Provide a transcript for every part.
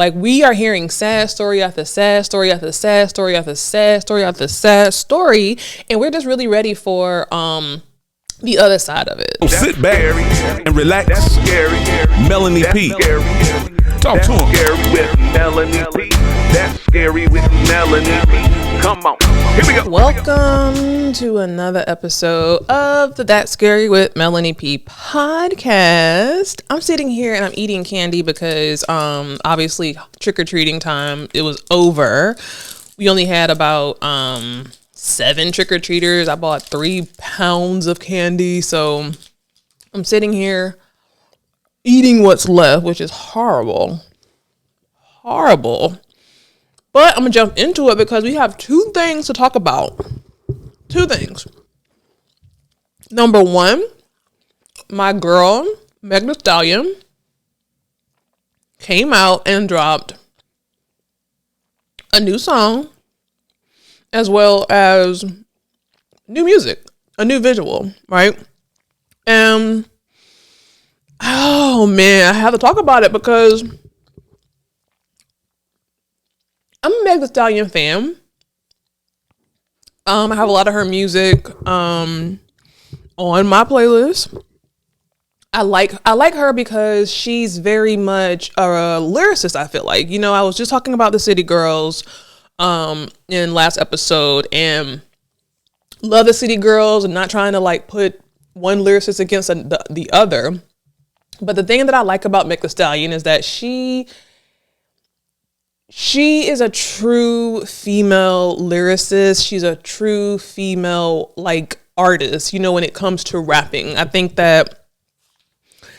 Like, we are hearing sad story after sad story after sad story after sad story after sad story, and we're just really ready for the other side of it. Sit back and relax. That's scary. Melanie P. Talk to him. Scary with Melanie P. That's scary with Melanie P. Come on. Here we go. Welcome to another episode of the That's Scary with Melanie P podcast. I'm sitting here and I'm eating candy because obviously trick-or-treating time, it was over. We only had about 7 trick-or-treaters. I bought 3 pounds of candy, so I'm sitting here eating what's left, which is horrible. But I'm gonna jump into it because we have 2 things to talk about. 2 things. Number 1, my girl, Stallion, came out and dropped a new song, as well as new music, a new visual, right? And, oh man, I have to talk about it because I'm a Meg Thee Stallion fan. I have a lot of her music on my playlist. I like her because she's very much a lyricist, I feel like. You know, I was just talking about the City Girls in last episode, and love the City Girls and not trying to like put one lyricist against the other. But the thing that I like about Meg Thee Stallion is that she is a true female lyricist. She's a true female like artist, you know, when it comes to rapping. I think that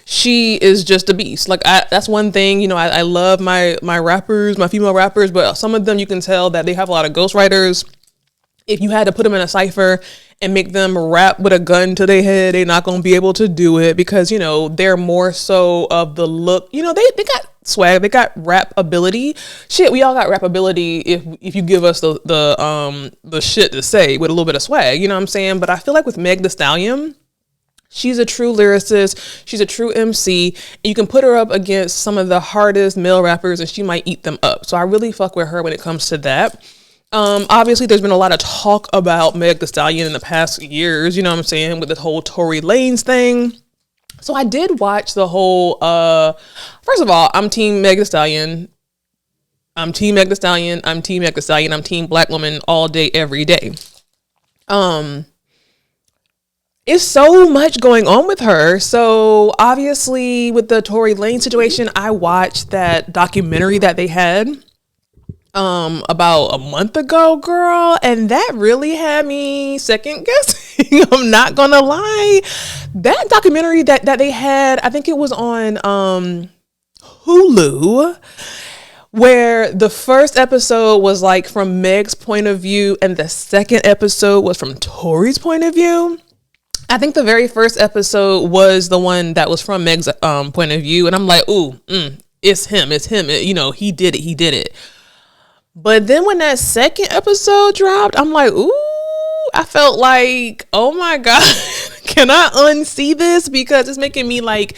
she is just a beast. Like, that's one thing, you know, I love my rappers, my female rappers, but some of them you can tell that they have a lot of ghostwriters. If you had to put them in a cypher and make them rap with a gun to their head, they're not going to be able to do it because, you know, they're more so of the look, you know, they got swag, they got rap ability. Shit, we all got rap ability if you give us the shit to say with a little bit of swag, you know what I'm saying? But I feel like with Meg Thee Stallion, she's a true lyricist. She's a true MC. And you can put her up against some of the hardest male rappers and she might eat them up. So I really fuck with her when it comes to that. Obviously there's been a lot of talk about Meg Thee Stallion in the past years, you know what I'm saying, with the whole Tory Lanez thing. So I did watch the whole, first of all, I'm team Meg Thee Stallion. I'm team Meg Thee Stallion. I'm team Meg Thee Stallion. I'm team black woman all day, every day. It's so much going on with her. So obviously with the Tory Lanez situation, I watched that documentary that they had about a month ago, girl, and that really had me second guessing. I'm not gonna lie. That documentary that they had, I think it was on Hulu, where the first episode was like from Meg's point of view and the second episode was from Tory's point of view. I think the very first episode was the one that was from Meg's point of view, and I'm like, ooh, it's him, you know, he did it. But then when that second episode dropped, I'm like, ooh, I felt like, oh my God, can I unsee this? Because it's making me like,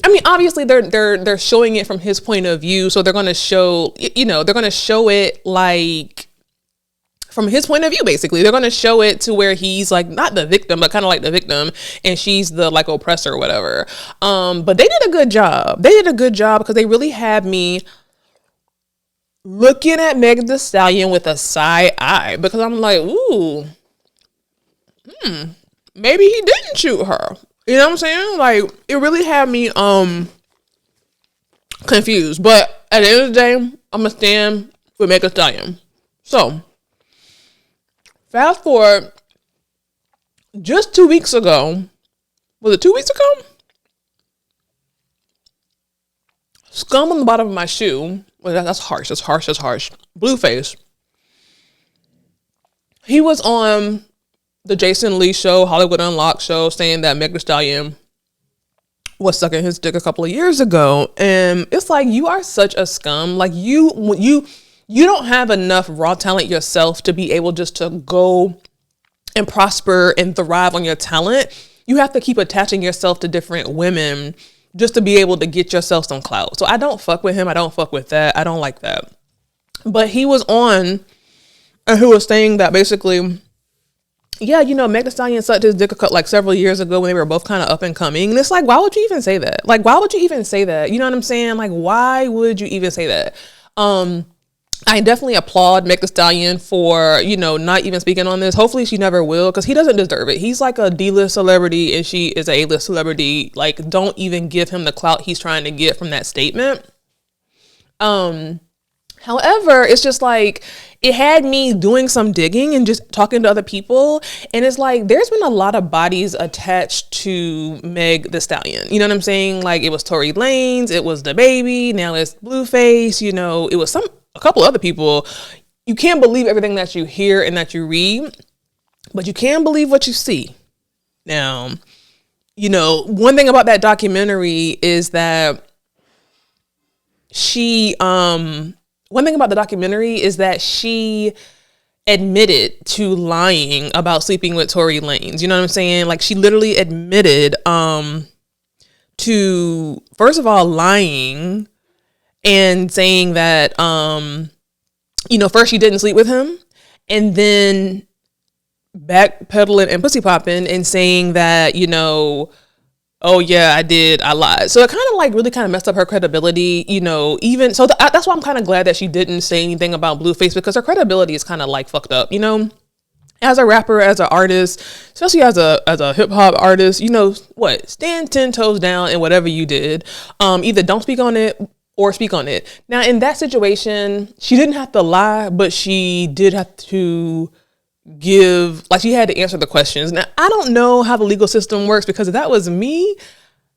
I mean, obviously they're showing it from his point of view. So they're going to show, you know, they're going to show it like from his point of view, basically. They're going to show it to where he's like, not the victim, but kind of like the victim, and she's the like oppressor or whatever. But they did a good job. Because they really had me looking at Meg Thee Stallion with a side eye, because I'm like, ooh, maybe he didn't shoot her. You know what I'm saying? Like, it really had me confused. But at the end of the day, I'm gonna stand with Meg Thee Stallion. So, fast forward, just 2 weeks ago, was it 2 weeks ago? Scum on the bottom of my shoe. Well, that's harsh. Blueface. He was on the Jason Lee show, Hollywood Unlocked show, saying that Meg Thee Stallion was sucking his dick a couple of years ago. And it's like, you are such a scum. Like, you don't have enough raw talent yourself to be able just to go and prosper and thrive on your talent. You have to keep attaching yourself to different women just to be able to get yourself some clout. So I don't fuck with him. I don't fuck with that. I don't like that. But he was on and who was saying that basically, yeah, you know, Meg Thee Stallion sucked his dick like several years ago when they were both kind of up and coming. And it's like, why would you even say that? Like, why would you even say that? You know what I'm saying? Like, why would you even say that? I definitely applaud Meg Thee Stallion for, you know, not even speaking on this. Hopefully she never will, because he doesn't deserve it. He's like a D-list celebrity and she is a A-list celebrity. Like, don't even give him the clout he's trying to get from that statement. However, it's just like, it had me doing some digging and just talking to other people. And it's like, there's been a lot of bodies attached to Meg Thee Stallion. You know what I'm saying? Like, it was Tory Lanez, it was DaBaby, now it's Blueface, you know, it was a couple other people. You can't believe everything that you hear and that you read, but you can believe what you see. Now, you know, one thing about that documentary is that she admitted to lying about sleeping with Tory Lanez. You know what I'm saying? Like, she literally admitted to, first of all, lying and saying that, you know, first she didn't sleep with him, and then backpedaling and pussy popping and saying that, you know, oh yeah, I lied. So it kind of like really kind of messed up her credibility, you know, even so that's why I'm kind of glad that she didn't say anything about Blueface, because her credibility is kind of like fucked up, you know, as a rapper, as an artist, especially as a hip hop artist, you know what, stand 10 toes down in whatever you did. Either don't speak on it or speak on it. Now in that situation, she didn't have to lie, but she did have to she had to answer the questions. Now, I don't know how the legal system works, because if that was me,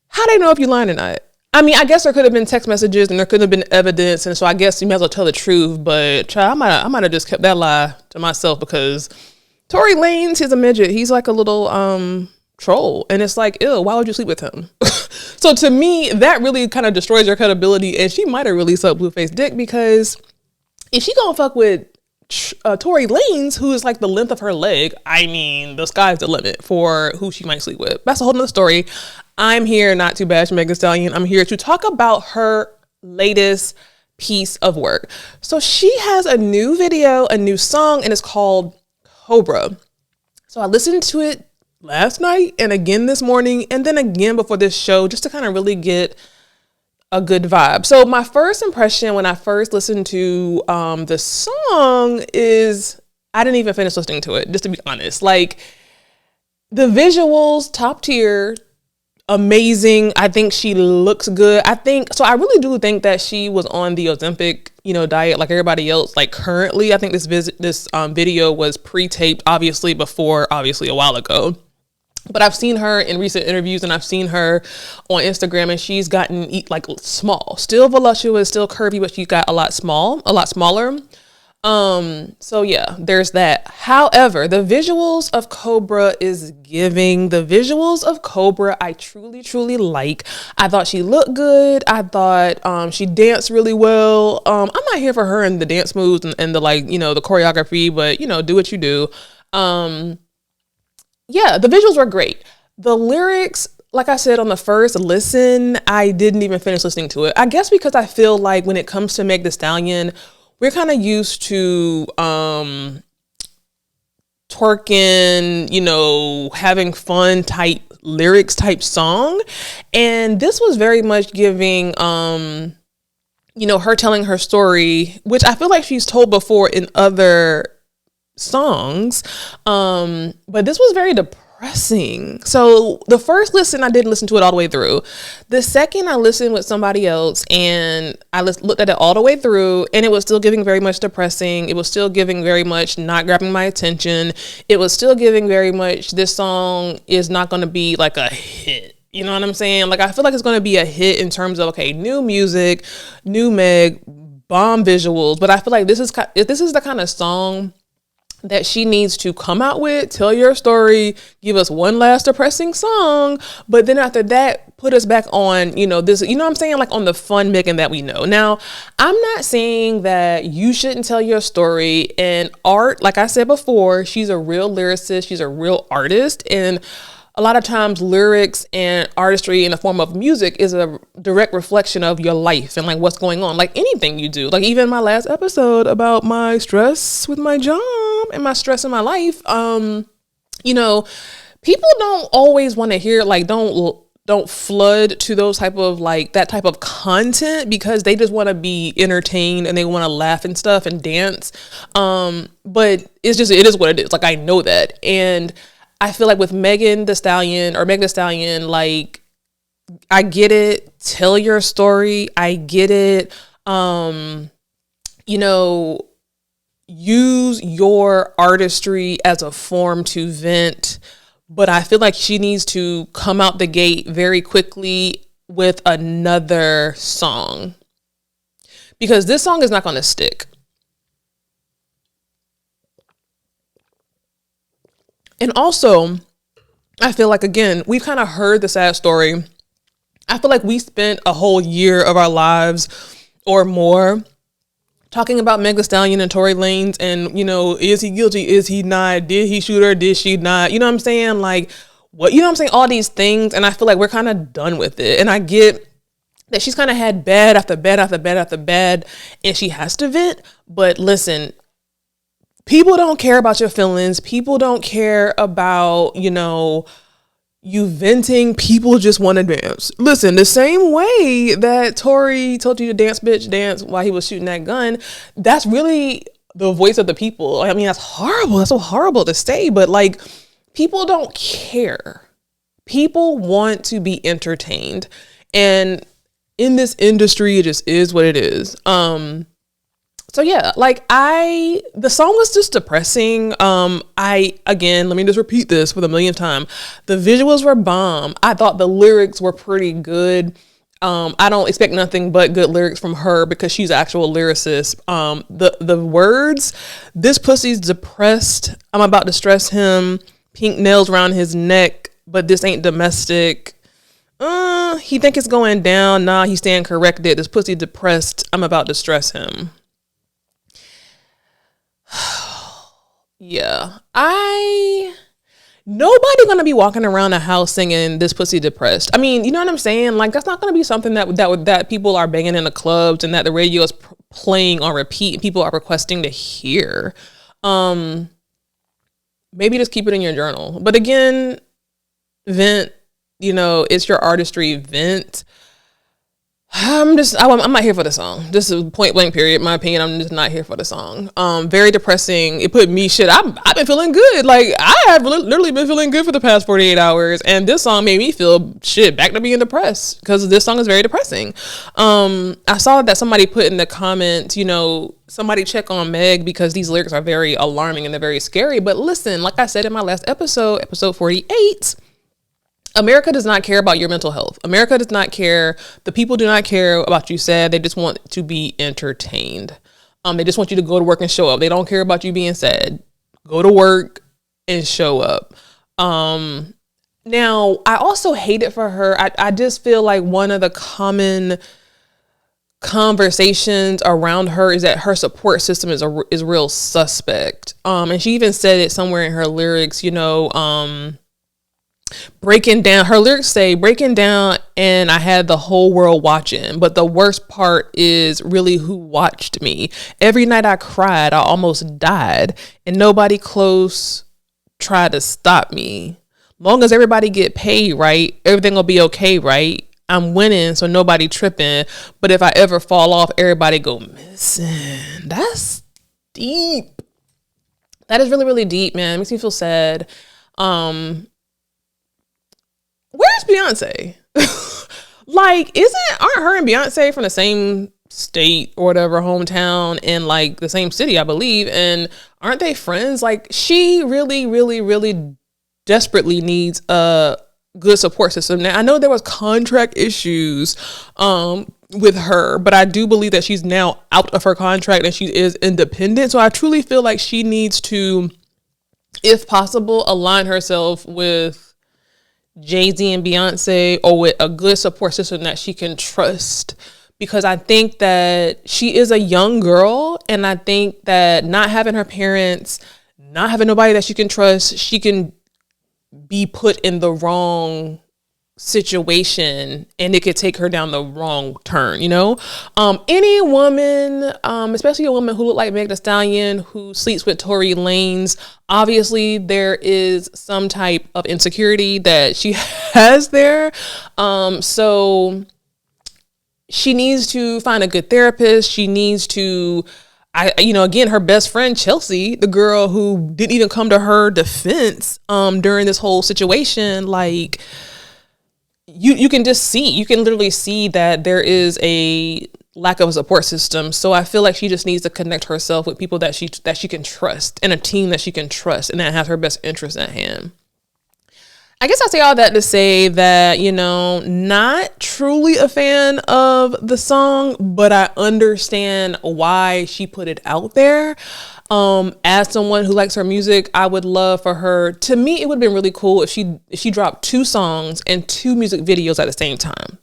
how do they know if you're lying or not? I mean, I guess there could have been text messages and there could have been evidence, and so I guess you might as well tell the truth, but child, I might have just kept that lie to myself, because Tory Lanez, he's a midget. He's like a little troll, and it's like, ew, why would you sleep with him? So to me, that really kind of destroys your credibility, and she might have really sucked Blueface dick, because if she gonna fuck with Tory Lanez, who is like the length of her leg, I mean, the sky's the limit for who she might sleep with. That's a whole nother story. I'm here not to bash Meg Thee Stallion. I'm here to talk about her latest piece of work. So she has a new video, a new song, and it's called Cobra. So I listened to it last night and again this morning and then again before this show, just to kind of really get a good vibe. So my first impression when I first listened to the song is I didn't even finish listening to it, just to be honest. Like, the visuals, top tier, amazing. I think she looks good. I really do think that she was on the Ozempic, you know, diet like everybody else. Like, currently, I think this video was pre-taped, obviously a while ago. But I've seen her in recent interviews and I've seen her on Instagram, and she's gotten like small, still voluptuous, still curvy, but she got a lot smaller. So yeah, there's that. However, the visuals of Cobra is giving. The visuals of Cobra, I truly, truly like. I thought she looked good. I thought she danced really well. I'm not here for her and the dance moves and the, like, you know, the choreography, but, you know, do what you do. Yeah, the visuals were great. The lyrics, like I said on the first listen, I didn't even finish listening to it. I guess because I feel like when it comes to Meg Thee Stallion, we're kind of used to twerking, you know, having fun type lyrics type song. And this was very much giving, you know, her telling her story, which I feel like she's told before in other songs, but this was very depressing. So the first listen, I didn't listen to it all the way through. The second, I listened with somebody else and I looked at it all the way through, and it was still giving very much depressing. It was still giving very much not grabbing my attention. It was still giving very much, this song is not going to be like a hit. You know what I'm saying? Like, I feel like it's going to be a hit in terms of, okay, new music, new Meg, bomb visuals, but I feel like this is the kind of song that she needs to come out with, tell your story, give us one last depressing song, but then after that, put us back on, you know, this, you know what I'm saying? Like, on the fun Megan that we know. Now, I'm not saying that you shouldn't tell your story. And art, like I said before, she's a real lyricist. She's a real artist. And a lot of times lyrics and artistry in the form of music is a direct reflection of your life and like what's going on, like anything you do. Like even my last episode about my stress with my job and my stress in my life, you know, people don't always want to hear, like, don't flood to those type of like that type of content because they just want to be entertained and they want to laugh and stuff and dance. But it is what it is. Like I know that. And I feel like with Megan Thee Stallion, like I get it. Tell your story. I get it. You know, use your artistry as a form to vent. But I feel like she needs to come out the gate very quickly with another song. Because this song is not going to stick. And also, I feel like, again, we've kind of heard the sad story. I feel like we spent a whole year of our lives or more talking about Meg Thee Stallion and Tory Lanez and, you know, is he guilty? Is he not? Did he shoot her? Did she not? You know what I'm saying? Like, what, you know what I'm saying? All these things. And I feel like we're kind of done with it. And I get that she's kind of had bad after bad after bad after bad and she has to vent. But listen, people don't care about your feelings. People don't care about, you know, you venting. People just want to dance. Listen, the same way that Tory told you to dance, bitch, dance while he was shooting that gun. That's really the voice of the people. I mean, that's horrible. That's so horrible to say, but like people don't care. People want to be entertained. And in this industry, it just is what it is. So yeah, like the song was just depressing. Again, let me just repeat this for the millionth time. The visuals were bomb. I thought the lyrics were pretty good. I don't expect nothing but good lyrics from her because she's an actual lyricist. The words, this pussy's depressed. I'm about to stress him. Pink nails around his neck, but this ain't domestic. He think it's going down. Nah, he's staying corrected. This pussy depressed. I'm about to stress him. Yeah, nobody gonna be walking around the house singing this pussy depressed. I mean, you know what I'm saying? Like that's not gonna be something that people are banging in the clubs and that the radio is playing on repeat and people are requesting to hear. Maybe just keep it in your journal. But again, vent, you know, it's your artistry, vent. I'm not here for the song. Just a point blank period. My opinion, I'm just not here for the song. Very depressing. It put me I've been feeling good. Like I have literally been feeling good for the past 48 hours. And this song made me feel back to being depressed because this song is very depressing. I saw that somebody put in the comments, you know, somebody check on Meg because these lyrics are very alarming and they're very scary. But listen, like I said in my last episode 48, America does not care about your mental health. America does not care. The people do not care about you sad. They just want to be entertained. They just want you to go to work and show up. They don't care about you being sad. Go to work and show up. Now, I also hate it for her. I just feel like one of the common conversations around her is that her support system is real suspect. And she even said it somewhere in her lyrics, you know, breaking down, her lyrics say breaking down and I had the whole world watching, but the worst part is really who watched me. Every night I cried, I almost died and nobody close tried to stop me. Long as everybody get paid right, everything will be okay, right? I'm winning, so nobody tripping, but if I ever fall off, everybody go missing. That's deep. That is really, really deep, man. It makes me feel sad. Where's Beyonce? Like, aren't her and Beyonce from the same state or whatever, hometown, and like the same city, I believe, and aren't they friends? Like, she really, really, really desperately needs a good support system. Now, I know there was contract issues with her, but I do believe that she's now out of her contract and she is independent. So I truly feel like she needs to, if possible, align herself with Jay-Z and Beyonce or with a good support system that she can trust, because I think that she is a young girl and I think that not having her parents, not having nobody that she can trust, she can be put in the wrong situation and it could take her down the wrong turn, you know? Any woman, especially a woman who look like Meg Thee Stallion, who sleeps with Tory Lanez, obviously there is some type of insecurity that she has there. So she needs to find a good therapist. She needs to, again, her best friend, Chelsea, the girl who didn't even come to her defense, during this whole situation, like, you can literally see that there is a lack of a support system. So I feel like she just needs to connect herself with people that she can trust, and a team that she can trust and that has her best interest at hand. I guess I say all that to say that, not truly a fan of the song, but I understand why she put it out there. As someone who likes her music, I would love for her, to me, it would have been really cool if she dropped 2 songs and 2 music videos at the same time.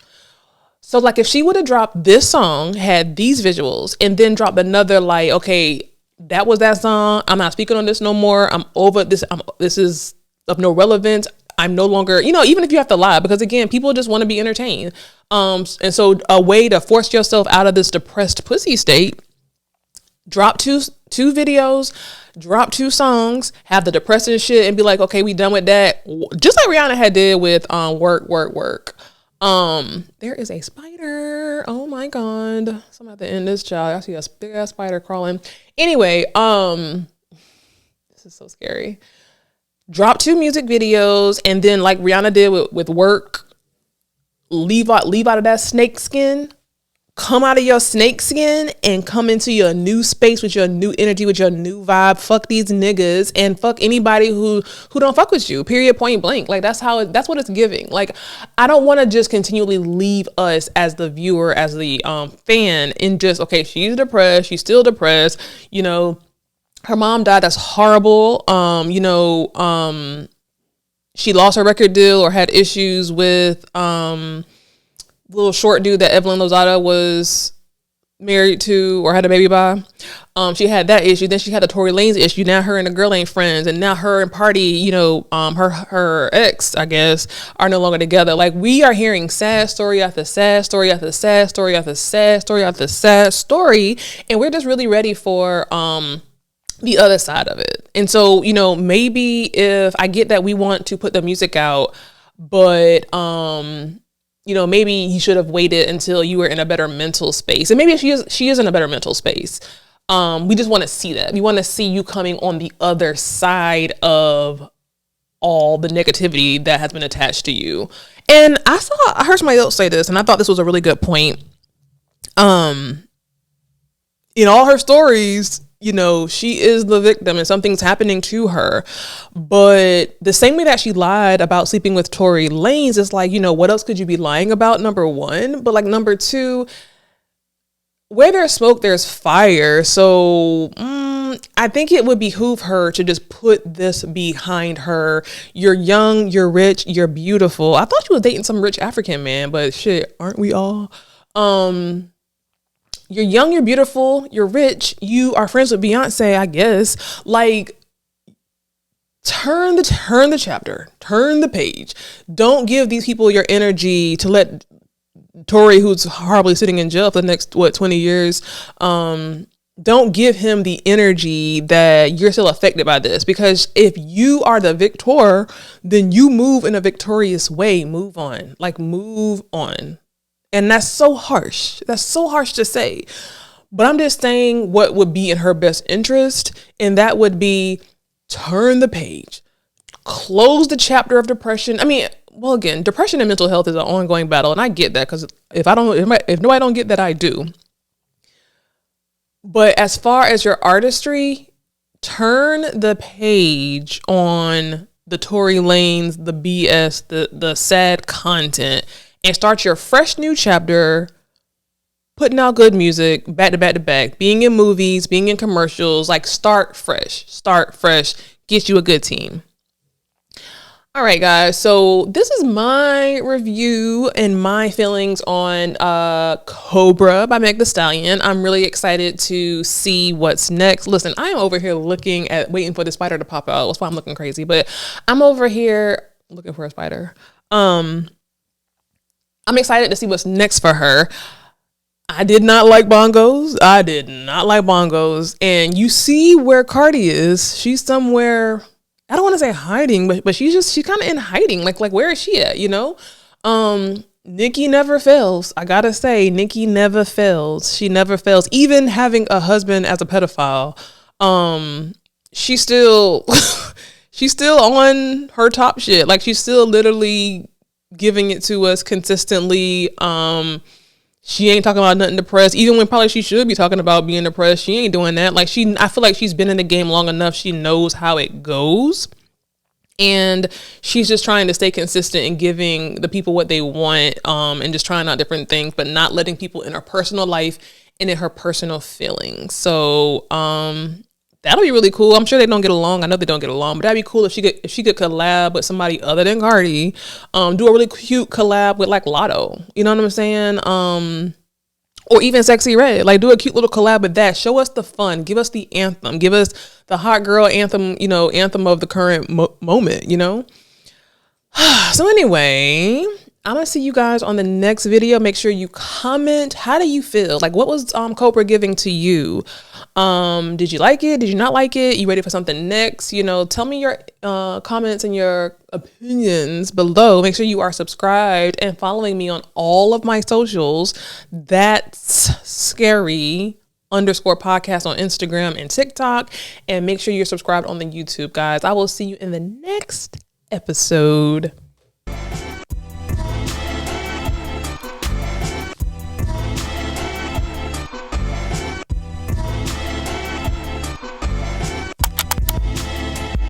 So like if she would have dropped this song, had these visuals, and then dropped another, like, okay, that was that song. I'm not speaking on this no more. I'm over this. This is of no relevance. I'm no longer, even if you have to lie, because again, people just want to be entertained. And so a way to force yourself out of this depressed pussy state, drop two videos, drop 2 songs, have the depressing shit, and be like, okay, we done with that. Just like Rihanna had did with work. There is a spider. Oh my God. So I'm at the end of this child. I see a big ass spider crawling. Anyway, this is so scary. Drop 2 music videos, and then like Rihanna did with work, leave out of that snake skin. Come out of your snake skin and come into your new space with your new energy, with your new vibe. Fuck these niggas and fuck anybody who don't fuck with you. Period. Point blank. Like that's what it's giving. Like I don't want to just continually leave us as the viewer, as the fan, in just, okay, she's depressed. She's still depressed. Her mom died. That's horrible. She lost her record deal or had issues with little short dude that Evelyn Lozada was married to or had a baby by. She had that issue. Then she had the Tory Lanez issue. Now her and the girl ain't friends. And now her and Party, her ex, I guess, are no longer together. Like, we are hearing sad story after sad story after sad story after sad story after sad story. And we're just really ready for the other side of it. And so, maybe if I get that we want to put the music out, but maybe you should have waited until you were in a better mental space. And maybe she is in a better mental space. We just want to see that. We want to see you coming on the other side of all the negativity that has been attached to you. And I heard somebody else say this, and I thought this was a really good point. In all her stories, she is the victim and something's happening to her. But the same way that she lied about sleeping with Tory Lanez, is like, what else could you be lying about? Number 1. But like number 2, where there's smoke, there's fire. So I think it would behoove her to just put this behind her. You're young, you're rich, you're beautiful. I thought she was dating some rich African man, but shit, aren't we all? You're young, you're beautiful, you're rich, you are friends with Beyonce, I guess. Like, turn the chapter, turn the page. Don't give these people your energy to let Tory, who's horribly sitting in jail for the next, 20 years, don't give him the energy that you're still affected by this. Because if you are the victor, then you move in a victorious way. Move on. Like, move on. And that's so harsh. That's so harsh to say. But I'm just saying what would be in her best interest. And that would be turn the page. Close the chapter of depression. I mean, well, again, depression and mental health is an ongoing battle. And I get that, because if nobody don't get that, I do. But as far as your artistry, turn the page on the Tory Lanez, the BS, the sad content, and start your fresh new chapter, putting out good music, back to back to back, being in movies, being in commercials. Like, start fresh, get you a good team. All right, guys. So this is my review and my feelings on Cobra by Meg Thee Stallion. I'm really excited to see what's next. Listen, I am over here waiting for the spider to pop out. That's why I'm looking crazy. But I'm over here looking for a spider. I'm excited to see what's next for her. I did not like bongos. And you see where Cardi is. She's somewhere, I don't want to say hiding, but she's kind of in hiding. Like where is she at, you know? Nicki never fails. I gotta say, Nicki never fails. She never fails. Even having a husband as a pedophile, she's still she's still on her top shit. Like she's still literally giving it to us consistently. She ain't talking about nothing depressed, even when probably she should be talking about being depressed. She ain't doing that. Like I feel like she's been in the game long enough. She knows how it goes. And she's just trying to stay consistent in giving the people what they want, and just trying out different things, but not letting people in her personal life and in her personal feelings. So that'll be really cool. I'm sure they don't get along. I know they don't get along, but that'd be cool if she could collab with somebody other than Cardi. Do a really cute collab with like Lotto. You know what I'm saying? Or even Sexy Red. Like do a cute little collab with that. Show us the fun. Give us the anthem. Give us the hot girl anthem, you know, anthem of the current moment, you know? So anyway, I'm going to see you guys on the next video. Make sure you comment. How do you feel? Like what was Cobra giving to you? Did you like it? Did you not like it? You ready for something next? You know, tell me your comments and your opinions below. Make sure you are subscribed and following me on all of my socials. That's scary_podcast on Instagram and TikTok. And make sure you're subscribed on the YouTube, guys. I will see you in the next episode.